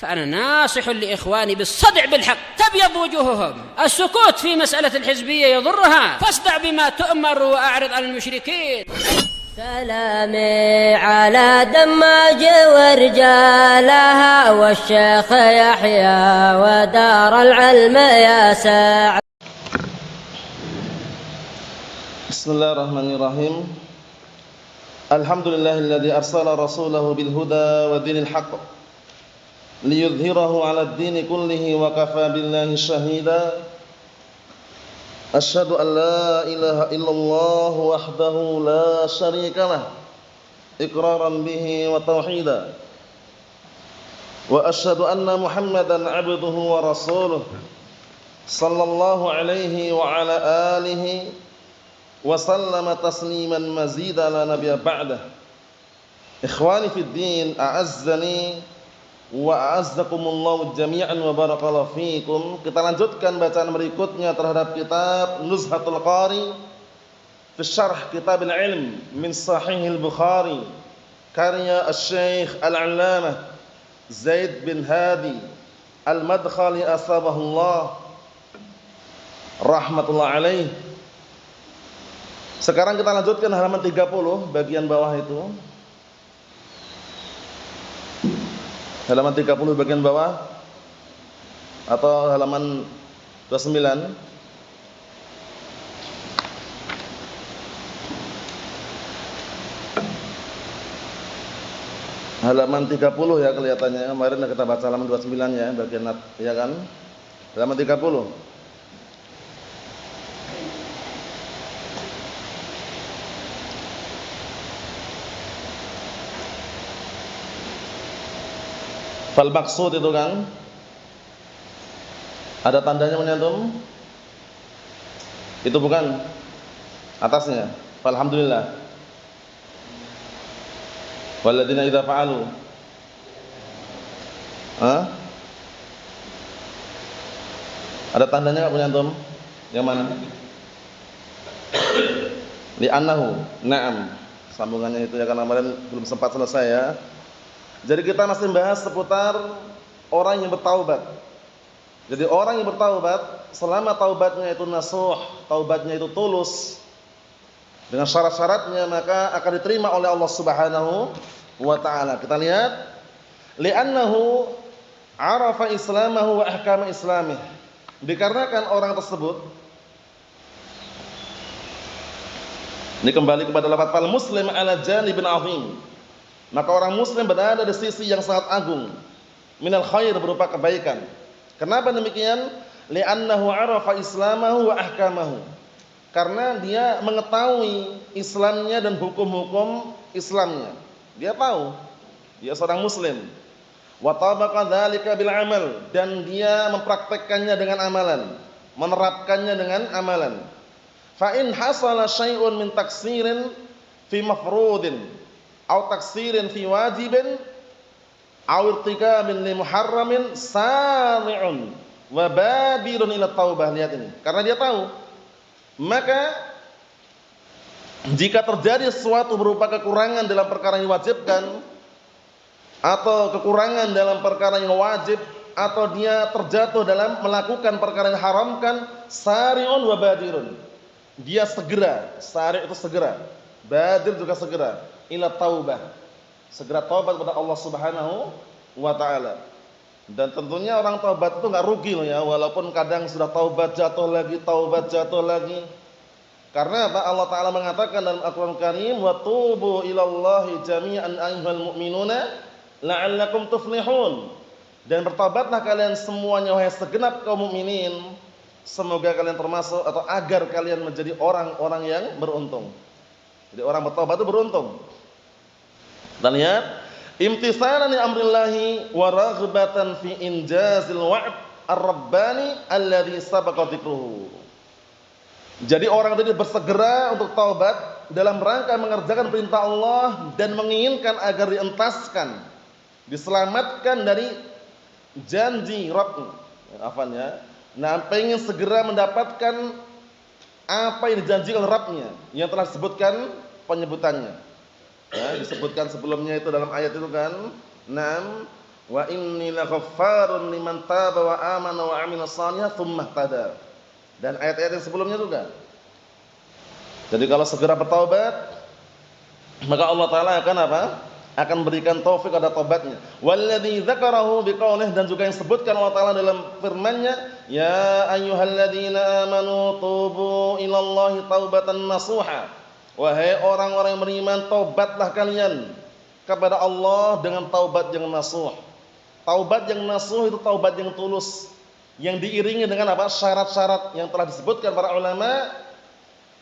فأنا ناصح لإخواني بالصدع بالحق تبيض وجوههم. السكوت في مسألة الحزبية يضرها، فاصدع بما تؤمر وأعرض عن المشركين. سلامي على دماج ورجالها والشيخ يحيى ودار العلم يا سعد. بسم الله الرحمن الرحيم. الحمد لله الذي أرسل رسوله بالهدى ودين الحق ليظهره على الدين كله وكفى بالله شهيدا. أشهد أن لا إله إلا الله وحده لا شريك له إقرارا به وتوحيدا، وأشهد أن محمدا عبده ورسوله صلى الله عليه وعلى آله وسلم تسليما مزيدا لا نبي بعده. إخواني في الدين أعزني wa a'azzakumullahu jami'an wa barakallahu fikum. Kita lanjutkan bacaan berikutnya terhadap kitab Nuzhatul Qari fi syarh kitab al-ilm min Sahih al-Bukhari karya Asy-Syaikh Al-'Allamah Zaid bin Hadi Al-Madkhali asbahullah rahmatullah alaih. Sekarang kita lanjutkan halaman 30 bagian bawah itu. Halaman 30 bagian bawah atau halaman 29. Halaman 30 ya kelihatannya. Kemarin kita baca halaman 29 ya, bagian ya kan? Halaman 30. Fal maksud itu kan ada tandanya menyantum? Itu bukan atasnya. Alhamdulillah. Walladzina idza fa'alu. Ada tandanya enggak menyantum? Yang mana? Li'annahu. Naam. Sambungannya itu ya kan kemarin belum sempat selesai ya. Jadi kita masih membahas seputar orang yang bertaubat. Jadi orang yang bertaubat, selama taubatnya itu nasuh, taubatnya itu tulus, dengan syarat-syaratnya, maka akan diterima oleh Allah Subhanahu wa taala. Kita lihat, li'annahu arafa islamahu wa ahkama islamih. Dikarenakan orang tersebut, ini kembali kepada lafaz fal muslim ala janibin azim. Maka orang muslim berada di sisi yang sangat agung, minal khair, berupa kebaikan. Kenapa demikian? Li'annahu arafa islamahu wa ahkamahu. Karena dia mengetahui Islamnya dan hukum-hukum Islamnya. Dia tahu, dia seorang muslim. Wa tabaqa dzalika bil amal, dan dia mempraktekkannya dengan amalan, menerapkannya dengan amalan. Fa in hasala syai'un min taksirin fi mafrudin aw taksirin fi wajibin aw irtikabin li muharramin sami'un wa badirun ila taubah. Lihat ini, karena dia tahu, maka jika terjadi sesuatu berupa kekurangan dalam perkara yang diwajibkan atau kekurangan dalam perkara yang wajib, atau dia terjatuh dalam melakukan perkara yang haramkan, sari'un wa badirun, dia segera, sari' itu segera, badir juga segera, ila taubah, segera taubat kepada Allah Subhanahu wa taala. Dan tentunya orang taubat itu enggak rugi loh ya, walaupun kadang sudah taubat jatuh lagi, taubat jatuh lagi. Karena apa? Allah taala mengatakan dalam Al-Qur'an Karim, wa tubu ilallahi jami'an ayyuhal mu'minuna la'allakum tuflihun. Dan bertaubatlah kalian semuanya wahai segenap kaum mukminin, semoga kalian termasuk atau agar kalian menjadi orang-orang yang beruntung. Jadi orang bertaubat itu beruntung. Dan lihat, imtisalan li amrillahi wa raghbatan fi injazil wa'd ar-rabbani alladhi sabaqa dzikruhu. Jadi orang itu bersegera untuk taubat dalam rangka mengerjakan perintah Allah dan menginginkan agar dientaskan, diselamatkan dari janji Rabb. Nah, pengen segera mendapatkan apa yang dijanjikan Rabbnya, yang telah disebutkan penyebutannya. Ya, disebutkan sebelumnya itu dalam ayat itu kan. Naam, wa inni laghaffarun liman taba wa amana wa 'amila shalihan tsumma ihtada. Dan ayat-ayat yang sebelumnya juga. Jadi kalau segera bertaubat, maka Allah Ta'ala akan apa? Akan berikan taufik ada taubatnya. Walladzi dzakarahu biqaulih, dan juga yang sebutkan Allah Ta'ala dalam firman-Nya, ya ayyuhalladzina amanu tubu ilallahi taubatan nasuha. Wahai orang-orang yang beriman, taubatlah kalian kepada Allah dengan taubat yang nasuh. Taubat yang nasuh itu taubat yang tulus, yang diiringi dengan apa? Syarat-syarat yang telah disebutkan para ulama.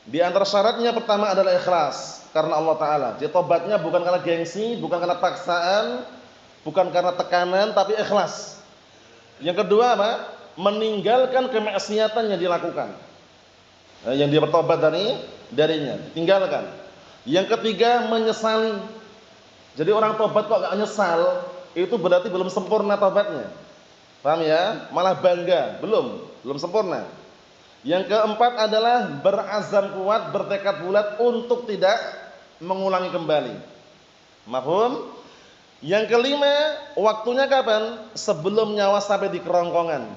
Di antara syaratnya pertama adalah ikhlas karena Allah Ta'ala. Jadi taubatnya bukan karena gengsi, bukan karena paksaan, bukan karena tekanan, tapi ikhlas. Yang kedua apa? Meninggalkan kemaksiatan yang dilakukan, yang dia bertobat darinya, tinggalkan. Yang ketiga, menyesali. Jadi orang tobat kok gak nyesal, itu berarti belum sempurna tobatnya. Paham ya? Malah bangga, belum sempurna. Yang keempat adalah berazam kuat, bertekad bulat untuk tidak mengulangi kembali. Mafhum? Yang kelima, waktunya kapan? Sebelum nyawa sampai di kerongkongan.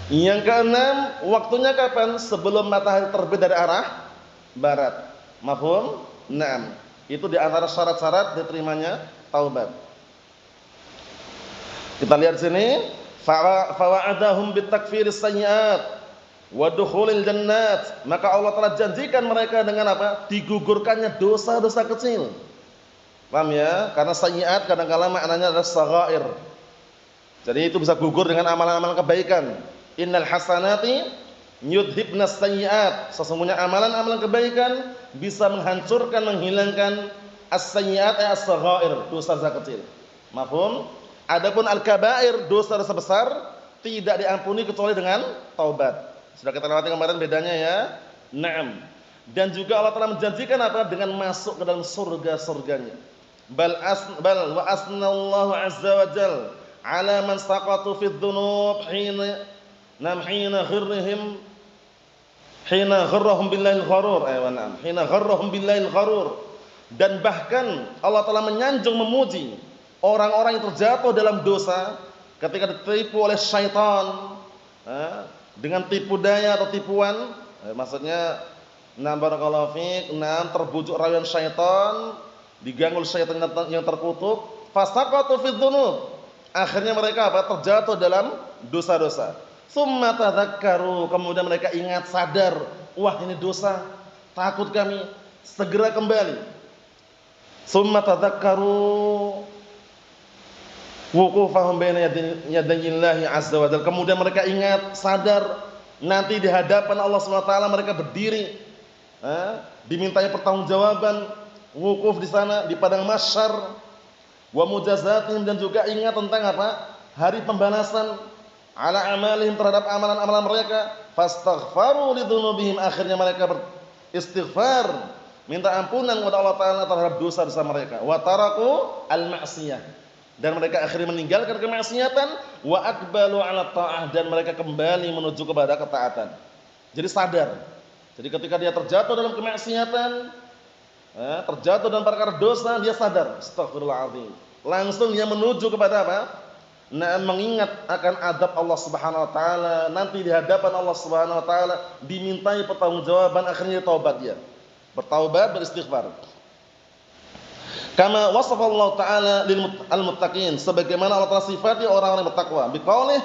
Yang keenam, waktunya kapan? Sebelum matahari terbit dari arah barat. Mafhum? Naam. Itu di antara syarat-syarat diterimanya taubat. Kita lihat sini, fawa'adahum bitakfiris sayyi'at wa dukhulil jannat. Maka Allah telah janjikan mereka dengan apa? Digugurkannya dosa-dosa kecil. Paham ya? Karena sayyi'at kadang-kala maknanya adalah saghair. Jadi itu bisa gugur dengan amalan-amalan kebaikan. Innal hasanati yudhibnas sayyi'at. Sesungguhnya amalan-amalan kebaikan bisa menghancurkan, menghilangkan as-sayyi'at ay as-saghair, dosa-dosa kecil. Mafhum? Adapun al-kabair, dosa-dosa besar, tidak diampuni kecuali dengan taubat. Sudah kita lewati kemarin bedanya ya. Naam. Dan juga Allah telah menjanjikan apa? Dengan masuk ke dalam surga-surganya. Bal wa asnallahu azza wa jal ala man saqatu fid dhunub hina gharrahum billahi al-gharur. Hina gharrahum billahi al-gharur. Dan bahkan Allah telah menyanjung, memuji orang-orang yang terjatuh dalam dosa ketika ditipu oleh syaitan, dengan tipu daya atau tipuan, maksudnya barakallahu fiik, terbujuk rayuan syaitan, diganggu syaitan yang terkutuk, fasaqatu fid dzunub. Akhirnya mereka apa? Terjatuh dalam dosa-dosa. Tsumma tadzakkaru, kemudian mereka ingat, sadar, wah ini dosa, takut kami, segera kembali. Tsumma tadzakkaru wuqufahum baina yadayillahi azza wa jalla. Kemudian mereka ingat, sadar, nanti di hadapan Allah Subhanahu wa taala mereka berdiri, dimintai pertanggungjawaban, wukuf di sana di padang mahsyar, wa mujazatihim, dan juga ingat tentang apa? Hari pembalasan ala amalihim, terhadap amalan-amalan mereka. Fastaghfaru lidzunubihim, akhirnya mereka beristighfar, minta ampunan kepada Allah Taala terhadap dosa-dosa mereka. Wa taraku al-ma'siyah, dan mereka akhirnya meninggalkan kemaksiatan. Wa aqbalu 'ala ta'ah, dan mereka kembali menuju kepada ketaatan. Jadi sadar. Jadi ketika dia terjatuh dalam kemaksiatan, terjatuh dalam perkara dosa, dia sadar, astagfirullahaladzim. Langsung dia menuju kepada apa? Mengingat akan adab Allah Subhanahu wa taala, nanti di hadapan Allah Subhanahu wa taala dimintai pertanggungjawaban, akhirnya taubat dia. Bertaubat, beristighfar. Kama wasafa Allah Ta'ala lil muttaqin, sebagaimana Allah Ta'ala sifati orang-orang yang bertakwa. Biqaulih,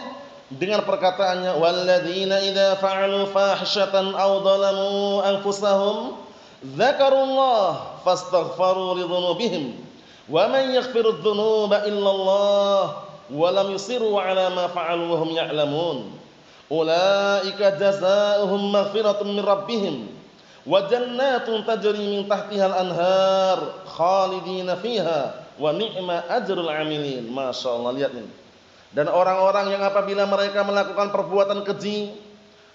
dengan perkataannya, walladzina idza fa'alu fahsyatan aw dhalamu anfusahum dzakarullah fastaghfaru lidzunubihim wa man yaghfiru dzunuba illallah wa lam yusiru 'ala ma fa'alu wa hum ya'lamun ulaika jazaohum maghfiratun min rabbihim wa jannatun tajri min tahtiha al-anhar khalidina fiha wa ni'ma ajrul 'amilin. Masyaallah, lihat ini. Dan orang-orang yang apabila mereka melakukan perbuatan keji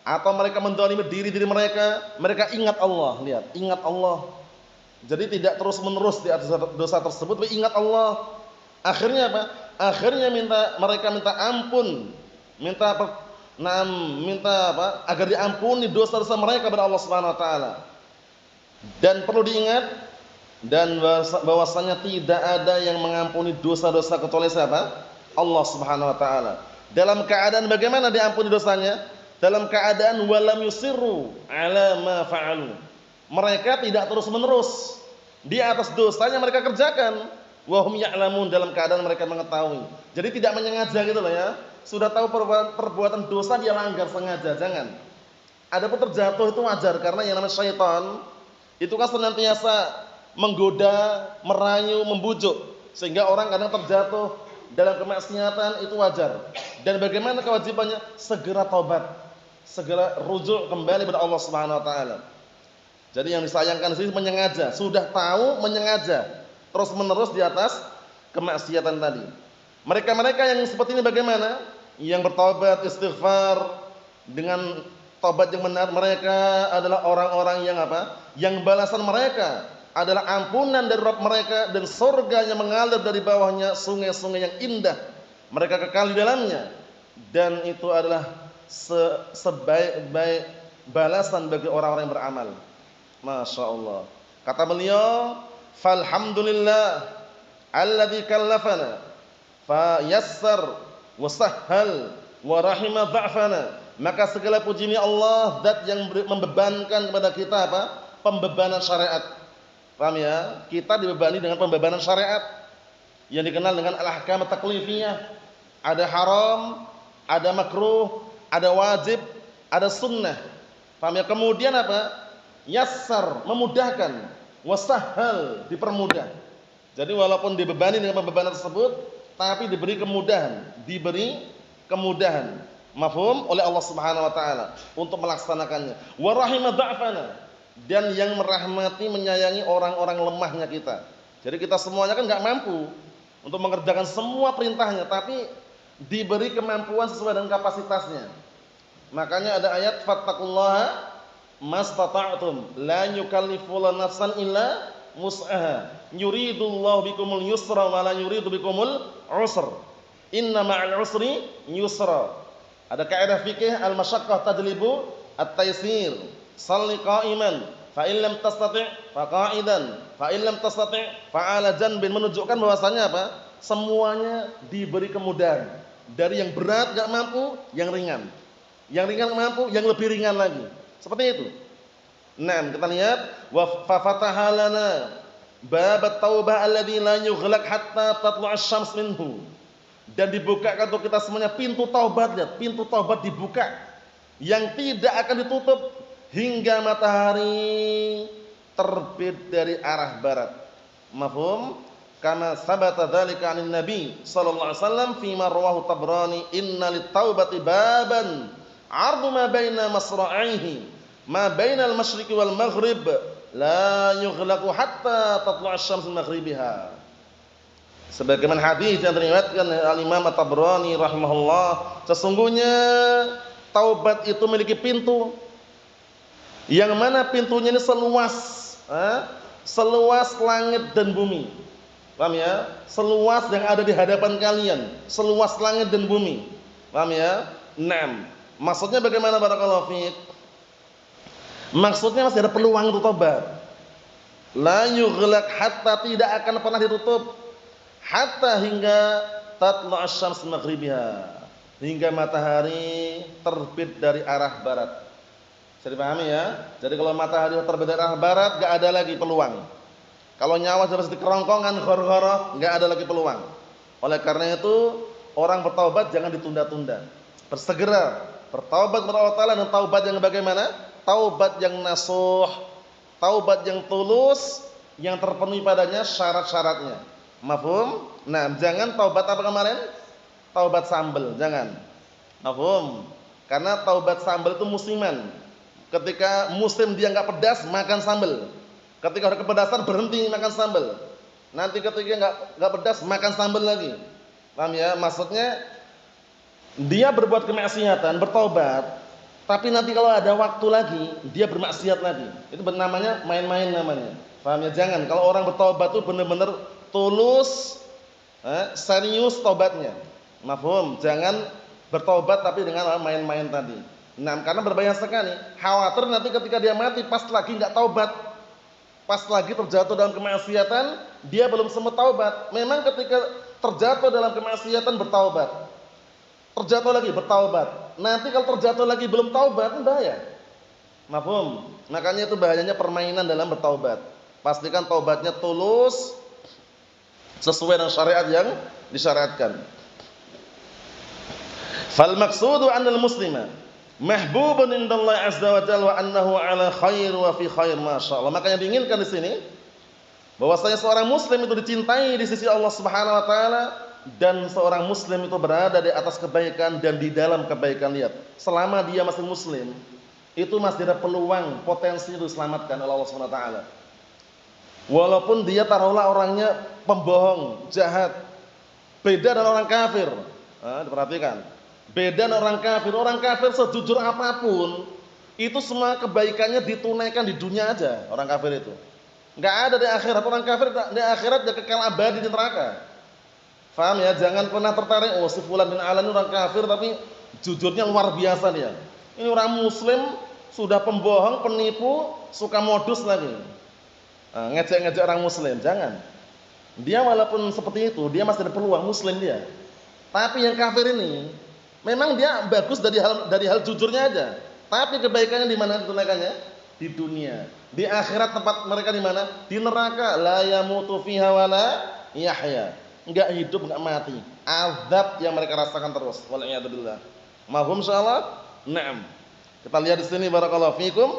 atau mereka menzalimi diri mereka, mereka ingat Allah, lihat, ingat Allah. Jadi tidak terus-menerus di atas dosa tersebut, tapi ingat Allah. Akhirnya apa? Akhirnya mereka minta ampun, minta apa? Agar diampuni dosa-dosa mereka kepada Allah Subhanahu wa taala. Dan perlu diingat, dan bahwasanya tidak ada yang mengampuni dosa-dosa kecuali siapa? Allah Subhanahu wa taala. Dalam keadaan bagaimana diampuni dosanya? Dalam keadaan walam yusirru ala ma fa'alu. Mereka tidak terus-menerus di atas dosanya mereka kerjakan. Wa hum ya'lamun, dalam keadaan mereka mengetahui. Jadi tidak menyengaja gitu loh ya. Sudah tahu perbuatan dosa dia langgar sengaja, jangan. Adapun terjatuh itu wajar karena yang namanya syaitan itu kan senantiasa menggoda, merayu, membujuk sehingga orang kadang terjatuh dalam kemaksiatan, itu wajar. Dan bagaimana kewajibannya? Segera taubat, segera rujuk kembali kepada Allah Subhanahu wa taala. Jadi yang disayangkan di sini menyengaja, sudah tahu menyengaja terus-menerus di atas kemaksiatan tadi. Mereka-mereka yang seperti ini bagaimana? Yang bertaubat, istighfar dengan taubat yang benar, mereka adalah orang-orang yang apa? Yang balasan mereka adalah ampunan dari Rabb mereka dan surga yang mengalir dari bawahnya sungai-sungai yang indah. Mereka kekal di dalamnya dan itu adalah sebaik-baik balasan bagi orang-orang yang beramal. Masya Allah. Kata beliau, falhamdulillah alladzi kallafana fa yassar wa sahhal wa rahima dha'fana. Maka segala puji Allah, zat yang membebankan kepada kita apa? Pembebanan syariat. Paham ya? Kita dibebani dengan pembebanan syariat yang dikenal dengan al-ahkam taklifiyah. Ada haram, ada makruh, ada wajib, ada sunnah. Paham ya? Kemudian apa? Yassar, memudahkan, wasahhal, dipermudah. Jadi walaupun dibebani dengan pembebanan tersebut, tapi diberi kemudahan, mafhum, oleh Allah Subhanahu wa taala untuk melaksanakannya. Wa rahima dha'fana, dan yang merahmati menyayangi orang-orang lemahnya kita. Jadi kita semuanya kan enggak mampu untuk mengerjakan semua perintahnya, tapi diberi kemampuan sesuai dengan kapasitasnya. Makanya ada ayat fattaqullaha mastata'tum la yukallifu nafsan illa wus'aha yuridullahu bikumul yusra wa la yuridu bikumul usra inna ma'al usri yusra. Ada kaidah fikih al-masyaqqah tadlibu at-taysir. Shalli qa'iman fa in lam tastati' fa qa'idan fa in lam tastati' fa 'ala janbin, menunjukkan bahwasanya apa? Semuanya diberi kemudahan. Dari yang berat enggak mampu, yang ringan. Yang ringan mampu, yang lebih ringan lagi. Seperti itu. Nah, kita lihat wa fataha lana babat taubah alladzi la yughlaq hatta tatlu'a asy-syams minhu. Dan dibukakan untuk kita semuanya pintu taubat, lihat, pintu taubat dibuka yang tidak akan ditutup hingga matahari terbit dari arah barat. Mafhum? Kama sabata dzalika 'anil nabi sallallahu alaihi wasallam fi ma rawahu Tabrani, inna lit taubati baban 'ardu ma baina masra'ihi ma baina al-masyriqi wal maghrib la yughlaqu hatta tatlu'a asy-syams min maghribiha. Sebagaimana hadis yang diriwayatkan oleh Al-Imam At-Tabrani rahimahullah, sesungguhnya taubat itu memiliki pintu yang mana pintunya ini seluas langit dan bumi. Paham ya? Seluas yang ada di hadapan kalian, seluas langit dan bumi. Paham ya? 6. Maksudnya bagaimana barakallahu fiik? Maksudnya masih ada peluang untuk taubat. La yughlaq, hatta tidak akan pernah ditutup, hatta hingga tatlu' asy-syams maghribiha, hingga matahari terbit dari arah barat. Bisa dipahami ya? Jadi kalau matahari terbit dari arah barat, enggak ada lagi peluang. Kalau nyawa sudah di kerongkongan ghar-ghara, enggak ada lagi peluang. Oleh karena itu, orang bertaubat jangan ditunda-tunda. Bersegera bertaubat kepada Allah Taala, dan taubat yang bagaimana? Taubat yang nasuh, taubat yang tulus, yang terpenuhi padanya syarat-syaratnya. Mafhum? Nah, jangan taubat apa kemarin? Taubat sambel, jangan. Mafhum? Karena taubat sambel itu musiman. Ketika musim dia enggak pedas, makan sambel. Ketika udah kepedasan, berhenti makan sambel. Nanti ketika enggak pedas, makan sambel lagi. Paham ya? Maksudnya dia berbuat kemaksiatan, bertaubat, tapi nanti kalau ada waktu lagi, dia bermaksiat lagi. Itu namanya main-main namanya. Paham ya? Jangan. Kalau orang bertaubat itu benar-benar tulus, serius taubatnya. Mafhum? Jangan bertaubat tapi dengan main-main tadi. Nah, karena berbahaya sekali. Khawatir nanti ketika dia mati pas lagi enggak taubat. pas lagi terjatuh dalam kemaksiatan, dia belum sempat taubat. Memang ketika terjatuh dalam kemaksiatan bertaubat. Terjatuh lagi bertaubat. Nanti kalau terjatuh lagi belum taubat, bahaya. Mafhum? Makanya itu bahayanya permainan dalam bertaubat. Pastikan taubatnya tulus sesuai dengan syariat yang disyariatkan. Fal maqsudu 'anal muslima mahbubun indallahi azza wa jalla wa annahu ala khair wa fi khair, masyaallah. Makanya diinginkan di sini bahwasanya seorang muslim itu dicintai di sisi Allah Subhanahu wa taala dan seorang muslim itu berada di atas kebaikan dan di dalam kebaikan. Lihat, selama dia masih muslim, itu masih ada peluang, potensi itu diselamatkan oleh Allah Subhanahu wa taala. Walaupun dia taruhlah orangnya pembohong, jahat, beda dengan orang kafir. Diperhatikan. Beda dengan orang kafir. Orang kafir sejujur apapun, itu semua kebaikannya ditunaikan di dunia aja, orang kafir itu. Enggak ada di akhirat. Orang kafir di akhirat dia kekal abadi di neraka. Faham ya? Jangan pernah tertarik, oh si fulan bin alan ini orang kafir tapi jujurnya luar biasa dia. Ini orang muslim sudah pembohong, penipu, suka modus lagi. Ngejek-ngejek orang muslim, jangan. Dia walaupun seperti itu, dia masih ada peluang, muslim dia. Tapi yang kafir ini memang dia bagus dari hal jujurnya aja. Tapi kebaikannya di mana ditunaikannya? Di dunia. Di akhirat tempat mereka di mana? Di neraka. La yamutu fiha wala yahya. Enggak hidup, enggak mati. Azab yang mereka rasakan terus. Wal iyad billah. Mafhum insyaallah? Naam. Kita lihat di sini barakallahu fikum.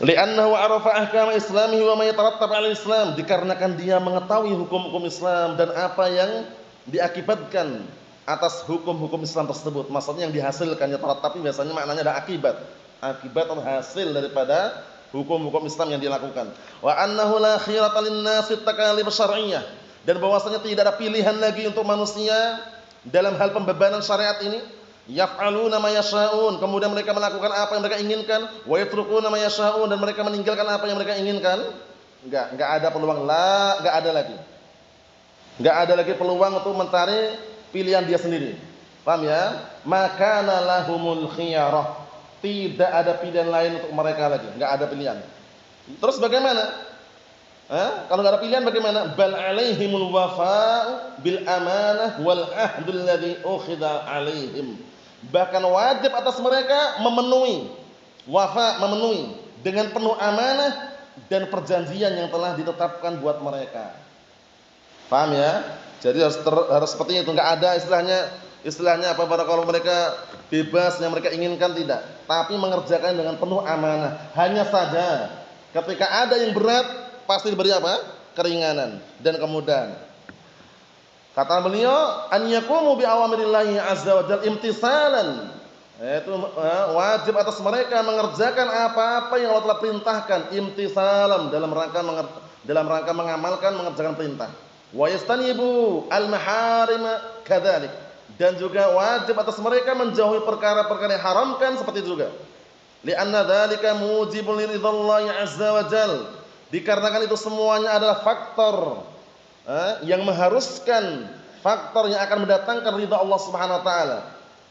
Li'annahu arafa ahkam islamihi wa ma yatarattab 'ala al-islam, dikarenakan dia mengetahui hukum-hukum Islam dan apa yang diakibatkan atas hukum-hukum Islam tersebut. Maksudnya yang dihasilkan, ya tapi biasanya maknanya ada akibat. Akibat atau hasil daripada hukum-hukum Islam yang dilakukan. Wa annahu la khiyarata lin-nasi takalif syar'iyyah, dan bahwasanya tidak ada pilihan lagi untuk manusia dalam hal pembebanan syariat ini. Yaf'aluna ma yasha'un, kemudian mereka melakukan apa yang mereka inginkan, wa yatrukuna ma yasha'un, dan mereka meninggalkan apa yang mereka inginkan. Enggak ada peluang, enggak ada lagi. Enggak ada lagi peluang untuk mencari pilihan dia sendiri. Paham ya? Makana lahumul khiyarah. Tidak ada pilihan lain untuk mereka lagi, enggak ada pilihan. Terus bagaimana? Kalau enggak ada pilihan bagaimana? Bal alaihimul wafa'u bil amanah wal ahdul ladzi ukhidha alaihim. Bahkan wajib atas mereka memenuhi dengan penuh amanah dan perjanjian yang telah ditetapkan buat mereka. Paham ya? Jadi harus seperti itu. Enggak ada istilahnya apa, kalau mereka bebas yang mereka inginkan, tidak, tapi mengerjakan dengan penuh amanah. Hanya saja ketika ada yang berat pasti diberi apa? Keringanan dan kemudahan. Kata beliau, an yaqumu bi awamirillahi azza wa jalla imtisalan. Itu wajib atas mereka mengerjakan apa-apa yang Allah telah perintahkan, imtisalan dalam rangka mengamalkan, mengerjakan perintah. Wa yastanibu al-maharim kadzalik, dan juga wajib atas mereka menjauhi perkara-perkara yang haramkan seperti itu juga. Li'anna dzalika mujibun liridhallahi azza wa jalla, dikarenakan itu semuanya adalah faktor yang mengharuskan, faktor yang akan mendatangkan ridha Allah Subhanahu wa taala.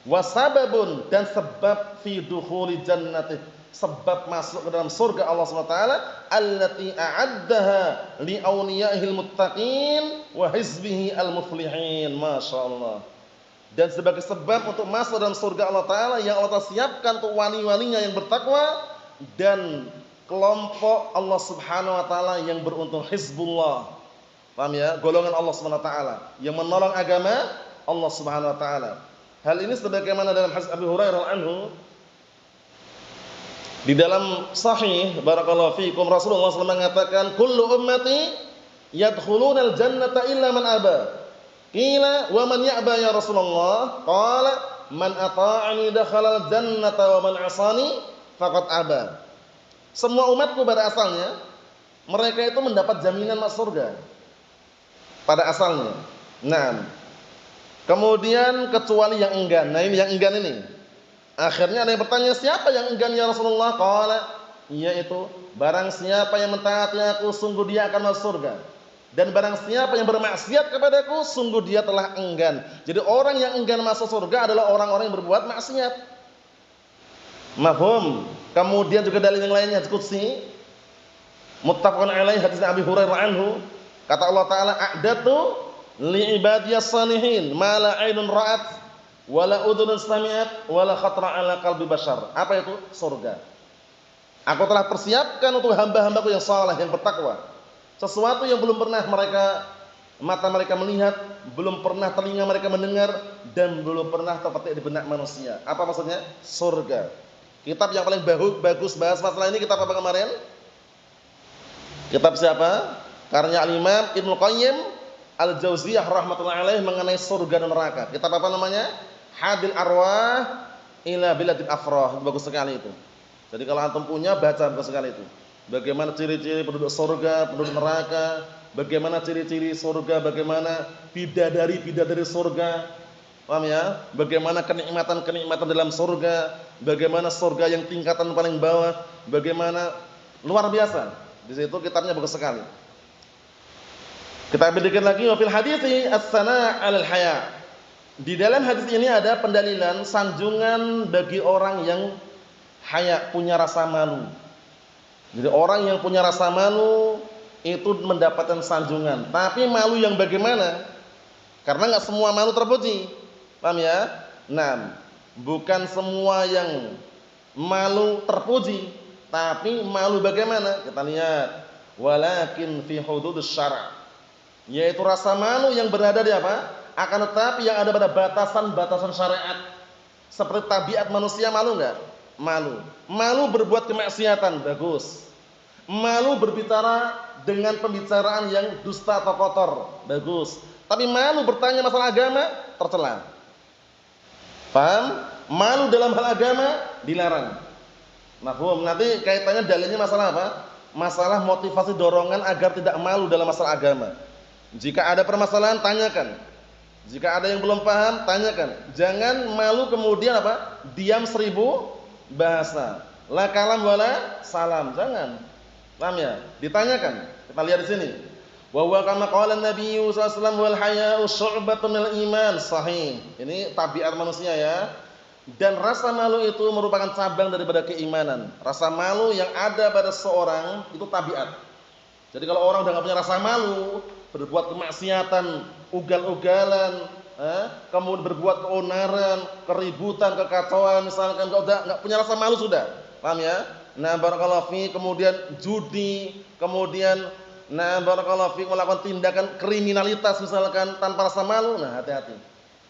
Wasababun, dan sebab fi dukhuli jannati, sebab masuk ke dalam surga Allah Subhanahu wa taala, allati a'addaha li awliyaihil muttaqin wa hizbihi al muflihin. Masyaallah. Dan sebagai sebab untuk masuk dalam surga Allah taala yang Allah telah siapkan untuk wali-walinya yang bertakwa dan kelompok Allah Subhanahu wa taala yang beruntung, hizbullah. Paham ya? Golongan Allah Subhanahu wa taala yang menolong agama Allah Subhanahu wa taala. Hal ini sebagaimana dalam hadis Abu Hurairah anhu di dalam sahih barakallahu fiikum, Rasulullah SAW mengatakan, kullu ummati yadkhulunal jannata illa man aba. Qila wa man ya'ba ya Rasulullah? Qala man ata'ani dakhalal jannata wa man 'asani faqad aba. Semua umatku pada asalnya mereka itu mendapat jaminan masuk surga pada asalnya. Nah, kemudian kecuali yang enggan. Nah, ini yang enggan ini. Akhirnya ada yang bertanya, siapa yang enggan ya Rasulullah? Qala, yaitu barang siapa yang mentaati aku, sungguh dia akan masuk surga. Dan barang siapa yang bermaksiat kepadaku, sungguh dia telah enggan. Jadi orang yang enggan masuk surga adalah orang-orang yang berbuat maksiat. Mafhum? Kemudian juga dalil yang lainnya, Qudsi, Muttafaqun alaih, hadis Abi Hurairah anhu, kata Allah taala, a'datu li ibadiyas salihin ma la ainun ra'at wala udhunun sami'at wala khatra ala qalbi bashar. Apa itu? Surga. Aku telah persiapkan untuk hamba-hambaku yang saleh, yang bertakwa, sesuatu yang belum pernah mata mereka melihat, belum pernah telinga mereka mendengar, dan belum pernah terpetik di benak manusia. Apa maksudnya? Surga. Kitab yang paling bagus bahas masalah ini kitab apa kemarin? Kitab siapa? Karya Al-Imam Ibnu Qayyim Al-Jauziyah rahmatullahi alaih mengenai surga dan neraka. Kitab apa namanya? Hadil Arwah ila Biladil Afrah. Bagus sekali itu. Jadi kalau antum punya, baca, bagus sekali itu. Bagaimana ciri-ciri penduduk surga, penduduk neraka, bagaimana ciri-ciri surga, bagaimana bidadari surga. Paham ya? Bagaimana kenikmatan-kenikmatan dalam surga, bagaimana surga yang tingkatan paling bawah, bagaimana luar biasa. Di situ kitabnya bagus sekali. Kita berdikir lagi, wa fil hadithi as-sana' 'alal haya. Di dalam hadis ini ada pendalilan sanjungan bagi orang yang haya, punya rasa malu. Jadi orang yang punya rasa malu itu mendapatkan sanjungan. Tapi malu yang bagaimana? Karena enggak semua malu terpuji. Paham ya? Nah, bukan semua yang malu terpuji, tapi malu bagaimana? Kita lihat, walakin fi hududus syara'. Yaitu rasa malu yang berada di apa? Akan tetapi yang ada pada batasan-batasan syariat. Seperti tabiat manusia, malu enggak? Malu. Malu berbuat kemaksiatan, bagus. Malu berbicara dengan pembicaraan yang dusta atau kotor, bagus. Tapi malu bertanya masalah agama, tercela. Paham? Malu dalam hal agama dilarang. Mafhum? Nanti kaitannya dalilnya masalah apa? Masalah motivasi dorongan agar tidak malu dalam masalah agama. Jika ada permasalahan, tanyakan. Jika ada yang belum paham, tanyakan. Jangan malu kemudian apa? Diam 1000 bahasa. La kalam wala salam. Jangan. Paham ya? Ditanyakan. Kita lihat di sini. Wa huwa kama qala Nabi sallallahu alaihi wasallam wal haya'u syu'batun minal iman. Sahih. Ini tabiat manusia ya. Dan rasa malu itu merupakan cabang daripada keimanan. Rasa malu yang ada pada seorang itu tabiat. Jadi kalau orang udah enggak punya rasa malu, berbuat kemaksiatan, ugal-ugalan, kemudian berbuat keonaran, keributan, kekacauan, misalkan enggak punya rasa malu sudah. Paham ya? Nah, barakallahu fi, kemudian judi, kemudian barakallahu fi melakukan tindakan kriminalitas misalkan tanpa rasa malu. Nah, hati-hati.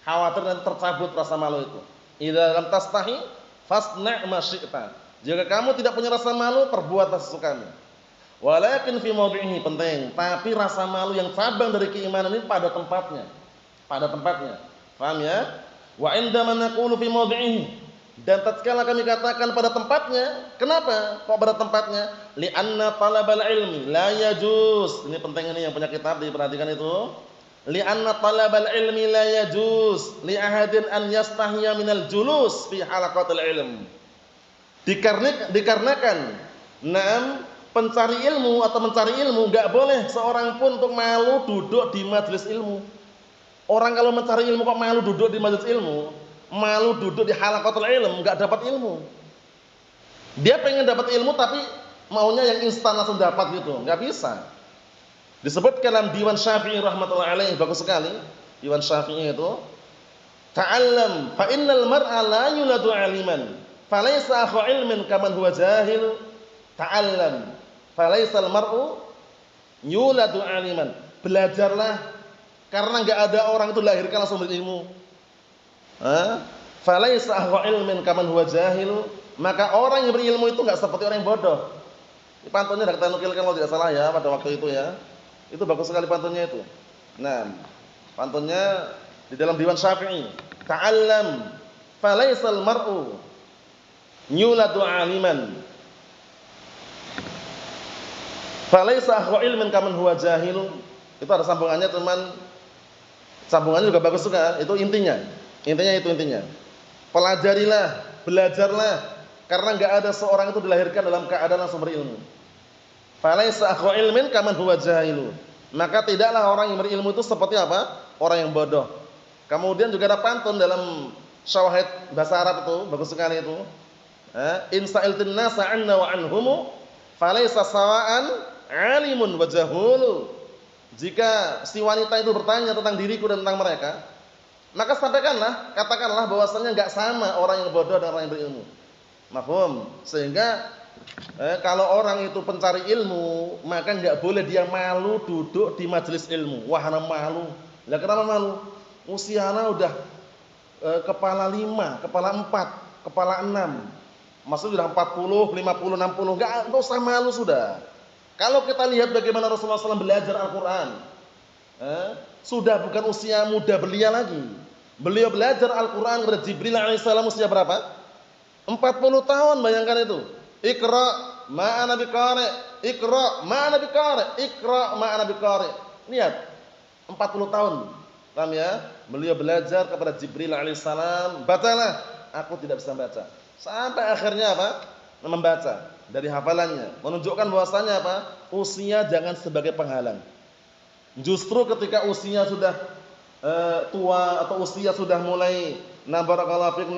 Khawatir nanti tercabut rasa malu itu. Idza lam tastahi fasna' ma syi'ta. Jika kamu tidak punya rasa malu, perbuatlah sesukamu. Walakin fi mawdi'ihi, penting, tapi rasa malu yang cabang dari keimanan ini pada tempatnya. Pada tempatnya. Paham ya? Wa indama naqulu fi mawdi'ihi, dan tatkala kami katakan pada tempatnya, kenapa kok pada tempatnya? Li'anna talabal ilmi la yajuz. Ini penting, ini yang punya kitab diperhatikan itu. Li'anna talabal ilmi la yajuz li ahadin an yastahiya minal julus fi halaqatil ilm. Dikarenakan pencari ilmu atau mencari ilmu enggak boleh seorang pun untuk malu duduk di majelis ilmu. Orang kalau mencari ilmu kok malu duduk di majelis ilmu, malu duduk di halaqatul ilm, enggak dapat ilmu. Dia pengen dapat ilmu tapi maunya yang instan langsung dapat gitu, enggak bisa. Disebutkan dalam Diwan Syafi'i rahmatullahi alaihi, bagus sekali. Diwan Syafi'i itu, ta'allam fa innal mar'a la yuladu 'aliman, falaysa akhu ilmin kaman huwa jahil. Ta'allam falaysal mar'u yuladu 'aliman. Belajarlah, karena enggak ada orang itu dilahirkan langsung berilmu. Falaysa akhu ilmin kaman huwa jahil. Maka orang yang berilmu itu enggak seperti orang yang bodoh. Ini pantunnya sudah kita nukilkan kalau tidak salah ya pada waktu itu ya. Itu bagus sekali pantunnya itu. Nah, pantunnya di dalam Diwan Syafi'i. Ta'allam falaysal mar'u yuladu 'aliman. Falaysa akhu ilmin kaman huwa jahil. Itu ada sambungannya teman. Sambungannya juga bagus juga. Itu intinya. Intinya. Pelajarilah, belajarlah, karena enggak ada seorang itu dilahirkan dalam keadaan langsung berilmu. Falaysa akhu ilmin kaman huwa jahil. Maka tidaklah orang yang berilmu itu seperti apa? Orang yang bodoh. Kemudian juga ada pantun dalam syawahid bahasa Arab itu, bagus sekali itu. In sa'iltin nasa 'anna wa 'anhum falaysa sawa'an alimun wa jahul. Jika si wanita itu bertanya tentang diriku dan tentang mereka, maka katakanlah bahwasanya enggak sama orang yang bodoh dan orang yang berilmu. Mafhum? Sehingga kalau orang itu pencari ilmu, maka enggak boleh dia malu duduk di majelis ilmu. Wah, ana malu. Lah kenapa malu? Usiana udah kepala 5, kepala 4, kepala 6. Maksudnya sudah 40, 50, 60. Enggak usah malu sudah. Kalau kita lihat bagaimana Rasulullah SAW belajar Al-Quran, sudah bukan usia muda belia lagi. Beliau belajar Al-Quran kepada Jibril alaihissalam usia berapa? 40 tahun, bayangkan itu. Iqra ma'ana biqari, Iqra ma'ana biqari, Iqra ma'ana biqari. Lihat, 40 tahun. Paham ya? Beliau belajar kepada Jibril alaihissalam, bacalah. Aku tidak bisa baca. Sampai akhirnya apa? Membaca dari hafalannya, menunjukkan bahwasanya apa? Usia jangan sebagai penghalang. Justru ketika usia sudah tua atau usia sudah mulai barakallahu fik,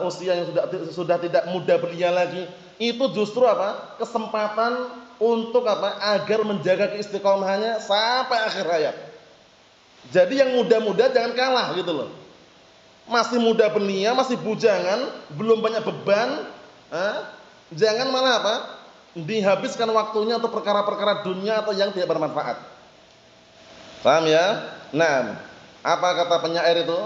usia yang sudah tidak muda belia lagi, itu justru apa? Kesempatan untuk apa? Agar menjaga keistiqomahannya sampai akhir hayat. Jadi yang muda-muda jangan kalah gitu loh. Masih muda belia, masih bujangan, belum banyak beban, jangan malah apa? Dihabiskan waktunya untuk perkara-perkara dunia atau yang tidak bermanfaat. Paham ya? Nah, apa kata penyair itu?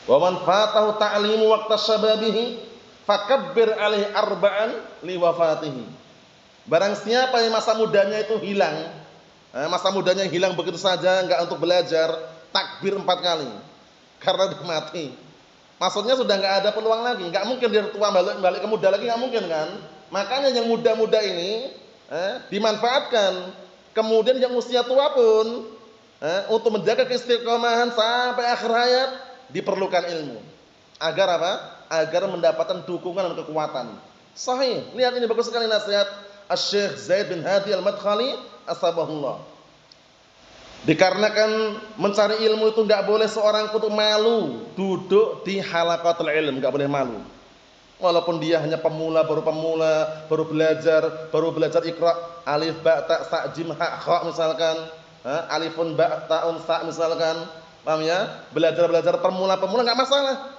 Wa man fatahu ta'limu waqta syababihi fakabbir alaihi arba'an li wafatihi. Barang siapa yang masa mudanya itu hilang, masa mudanya hilang begitu saja, enggak untuk belajar, takbir 4 kali. Karena dia mati. Maksudnya sudah enggak ada peluang lagi, enggak mungkin dia tua balik ke muda lagi, enggak mungkin kan? Makanya yang muda-muda ini dimanfaatkan. Kemudian yang usia tua pun untuk menjaga keistiqomahan sampai akhir hayat diperlukan ilmu. Agar apa? Agar mendapatkan dukungan dan kekuatan. Sahih. Lihat ini bagus sekali nasihat Asy-Syaikh Zaid bin Hadi Al-Madkhali asbahullah. Dikarenakan mencari ilmu itu enggak boleh seorang itu malu duduk di halaqatul ilm, enggak boleh malu. Walaupun dia hanya pemula, baru belajar Iqra, alif ba ta sa jim ha kha misalkan, alifun ba taun sa misalkan. Paham ya? Belajar pemula enggak masalah.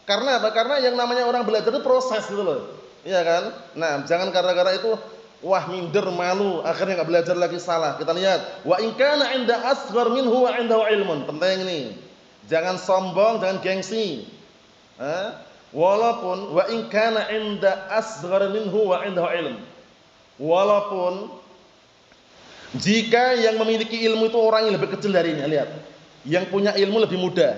Karena apa? Karena yang namanya orang belajar itu proses gitu loh. Iya kan? Nah, jangan gara-gara itu wah minder, malu, akhirnya enggak belajar lagi, salah. Kita lihat, wa in kana 'inda asghar minhu wa 'indahu ilmun. Penting ini. Jangan sombong, jangan gengsi. Walaupun wa in kana 'inda asghar minhu wa 'indahu ilm. Walaupun jika yang memiliki ilmu itu orang yang lebih kecil darinya, lihat. Yang punya ilmu lebih muda.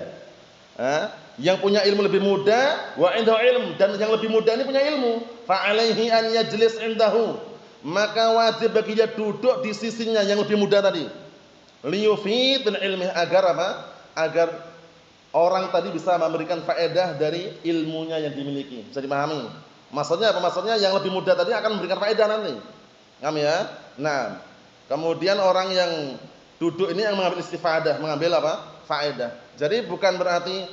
Yang punya ilmu lebih muda, wa 'indahu ilm, dan yang lebih muda ini punya ilmu, fa 'alaihi an yajlis 'indahu. Maka wajib bagi dia duduk di sisinya yang lebih muda tadi. Liyufidul ilmi, agar apa? Agar orang tadi bisa memberikan faedah dari ilmunya yang dimiliki. Bisa dipahami? Maksudnya apa? Maksudnya yang lebih muda tadi akan memberikan faedah nanti. Paham ya? Nah, kemudian orang yang duduk ini yang mengambil istifadah, mengambil apa? Faedah. Jadi bukan berarti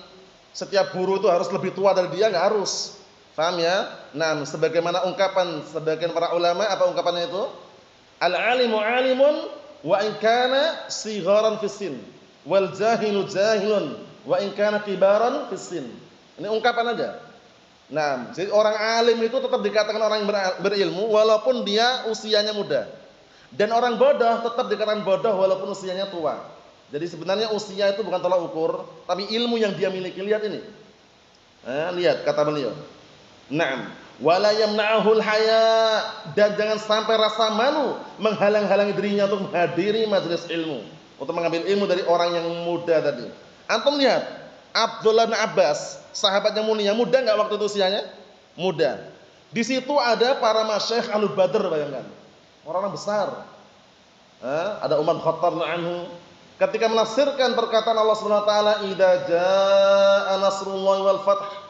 setiap guru itu harus lebih tua dari dia, enggak harus. Paham ya? Nah, sebagaimana ungkapan sebagian para ulama, apa ungkapannya itu? Al-alimu alimun wa in kana sigharan fis sin, wal jahilu jahilun wa in kana kibaran fis sin. Ini ungkapan aja. Nah, jadi orang alim itu tetap dikatakan orang yang berilmu walaupun dia usianya muda. Dan orang bodoh tetap dikatakan bodoh walaupun usianya tua. Jadi sebenarnya usia itu bukan tolak ukur, tapi ilmu yang dia miliki. Lihat ini. Lihat kata beliau. Naam, wala yamna'uhul haya, dan jangan sampai rasa malu menghalang-halangi dirinya untuk menghadiri majelis ilmu, untuk mengambil ilmu dari orang yang muda tadi. Antum lihat, Abdullah bin Abbas, sahabat yang mulia, muda enggak waktu itu usianya? Muda. Di situ ada para masyayikh Ahlul Badr, bayangkan. Orang-orang besar. Ada Umar bin Khattab anhu. Ketika menafsirkan perkataan Allah Subhanahu wa taala, "Idza jaa nasrullahi wal fath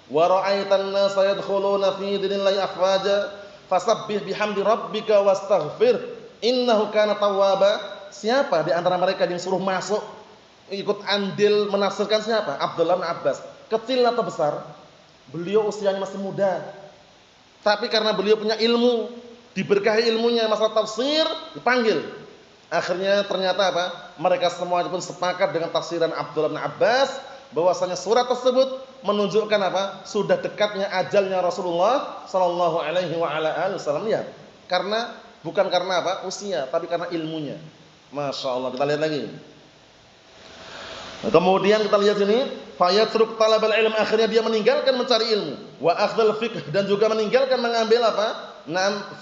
wa ra'aitan nasa yadkhuluna fi dinillahi afwaja fasabbih bihamdi rabbika wastaghfir innahu kana tawwaba." Siapa di antara mereka yang suruh masuk ikut andil menafsirkan siapa? Abdullah bin Abbas. Kecil atau besar? Beliau usianya masih muda. Tapi karena beliau punya ilmu, diberkahi ilmunya masalah tafsir, dipanggil. Akhirnya ternyata apa? Mereka semua pun sepakat dengan tafsiran Abdullah bin Abbas bahwasanya surat tersebut menunjukkan apa? Sudah dekatnya ajalnya Rasulullah sallallahu alaihi wasallam. Ya. Karena bukan karena apa? Usia, tapi karena ilmunya. Masya Allah. Kita lihat lagi. Kemudian kita lihat sini, fayatruk talabal ilm, akhirnya dia meninggalkan mencari ilmu, wa akhdhal fiqh, dan juga meninggalkan mengambil apa?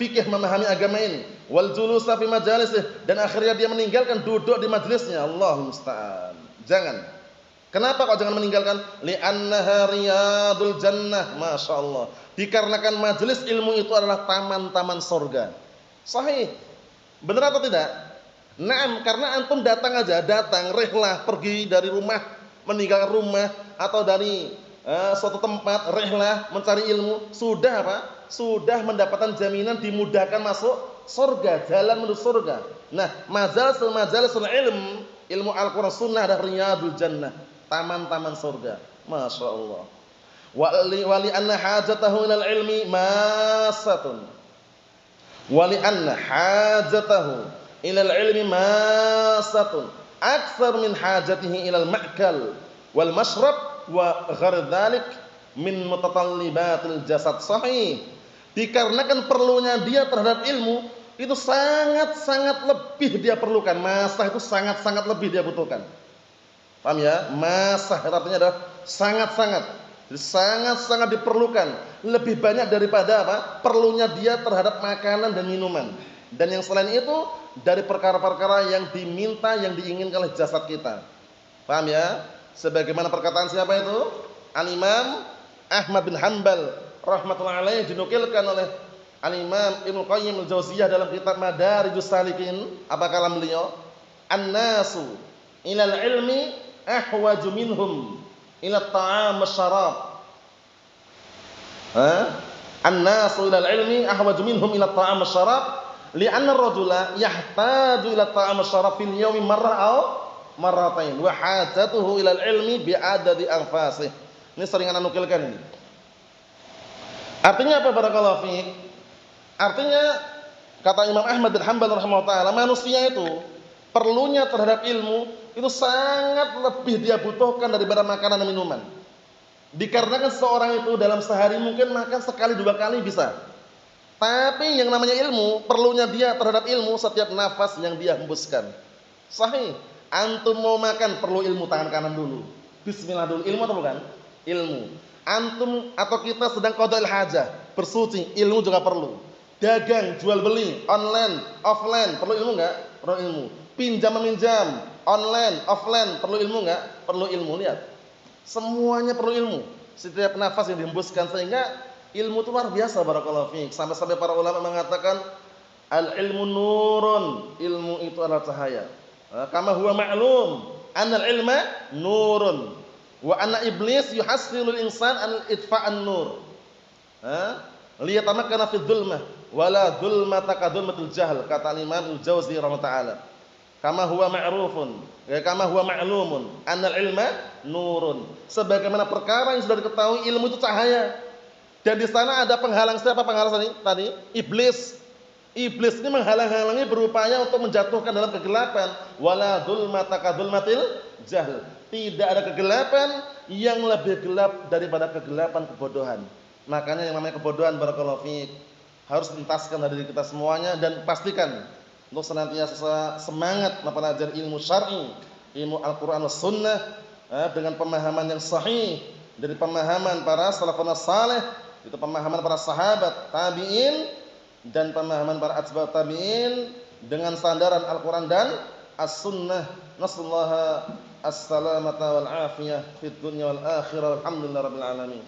Fikih, memahami agama ini, wal julusa fi majalisih, dan akhirnya dia meninggalkan duduk di majelisnya. Allahu musta'an. Jangan. Kenapa kok jangan meninggalkan? Li'annaha riyadul jannah. Masya Allah. Dikarenakan majelis ilmu itu adalah taman-taman surga. Sahih. Benar atau tidak? Naam, karena antum datang rihlah, pergi dari rumah, meninggalkan rumah, atau dari suatu tempat, rihlah, mencari ilmu, sudah apa? Sudah mendapatkan jaminan dimudahkan masuk surga, jalan menuju surga. Nah, majalisul ilmu Al-Quran Sunnah adalah riyadul jannah, taman-taman surga. Masya Allah. Wali anna hajatahu ilal ilmi masatun. Wali anna hajatahu ilal ilmi masatun aktsar min hajatihi ilal ma'kal wal mashrab wa ghair dzalik min mutatallibatil jasad. Sahih. Dikarenakan perlunya dia terhadap ilmu itu sangat-sangat lebih dia perlukan. Masa itu sangat-sangat lebih dia butuhkan. Paham ya? Masa artinya adalah sangat-sangat. Jadi sangat-sangat diperlukan. Lebih banyak daripada apa? Perlunya dia terhadap makanan dan minuman. Dan yang selain itu dari perkara-perkara yang diminta, yang diinginkan oleh jasad kita. Paham ya? Sebagaimana perkataan siapa itu? Al-Imam Ahmad bin Hanbal rahmatullahi alaih, dinukilkan oleh Al-Imam Ibnu Qayyim al-Jauziyah dalam kitab Madarijus Salikin. Apa kalam beliau? An-nasu ilal ilmi ahwaju minhum ila ta'am wasyarab. An-nasu ilal ilmi ahwaju minhum ila ta'am wasyarab li'anna ar-rajula yahtaju ila ta'am wasyarab fil yawmi marrah aw marratain wa hajatuhu ilal ilmi bi'adadi anfasih. Ini sering ana nukilkan ini. Artinya apa barakallahu fiik? Artinya kata Imam Ahmad bin Hanbal rahimahullah taala, manusia itu perlunya terhadap ilmu itu sangat lebih dia butuhkan daripada makanan dan minuman. Dikarenakan seorang itu dalam sehari mungkin makan sekali dua kali bisa. Tapi yang namanya ilmu, perlunya dia terhadap ilmu setiap nafas yang dia hembuskan. Sahih. Antum mau makan perlu ilmu, tangan kanan dulu. Bismillah dulu. Ilmu atau bukan? Ilmu. Antum atau kita sedang qadail hajah, bersuci, ilmu juga perlu. Dagang, jual beli, online, offline, perlu ilmu enggak? Perlu ilmu. Pinjam meminjam, online, offline, perlu ilmu enggak? Perlu ilmu. Lihat. Semuanya perlu ilmu. Setiap nafas yang dihembuskan, sehingga ilmu itu luar biasa barakallahu fiik. Sampai-sampai para ulama mengatakan al-ilmu nurun, ilmu itu adalah cahaya. Kama huwa ma'lum, annal ilma nurun. Wa anna iblis yuhassilul insan an itfa'an nur. Liyatamakkana fi dzulmah wala dzulmata ka dzulmatul jahl, kata Imam Al-Jauzi rahimahullah taala. Kama huwa ma'rufun, kama huwa ma'lumun, annal ilma nurun. Sebagaimana perkara yang sudah diketahui, ilmu itu cahaya. Dan di sana ada penghalang. Siapa penghalang tadi? Iblis. Iblis ini menghalang-halangi, berupaya untuk menjatuhkan dalam kegelapan. Wala dzulmata ka dzulmatil jahl. Tidak ada kegelapan yang lebih gelap daripada kegelapan kebodohan. Makanya yang namanya kebodohan barakallahu fiik harus entaskan dari diri kita semuanya, dan pastikan untuk senantiasa semangat mempelajari ilmu syar'i, ilmu Al-Qur'an was sunnah dengan pemahaman yang sahih dari pemahaman para salafun saleh, itu pemahaman para sahabat, tabi'in, dan pemahaman para atba' tabi'in dengan sandaran Al-Qur'an dan as-sunnah. Nasallahu as-salamata wal afiyah fid dunya wal akhirah. Alhamdulillah rabbil alamin.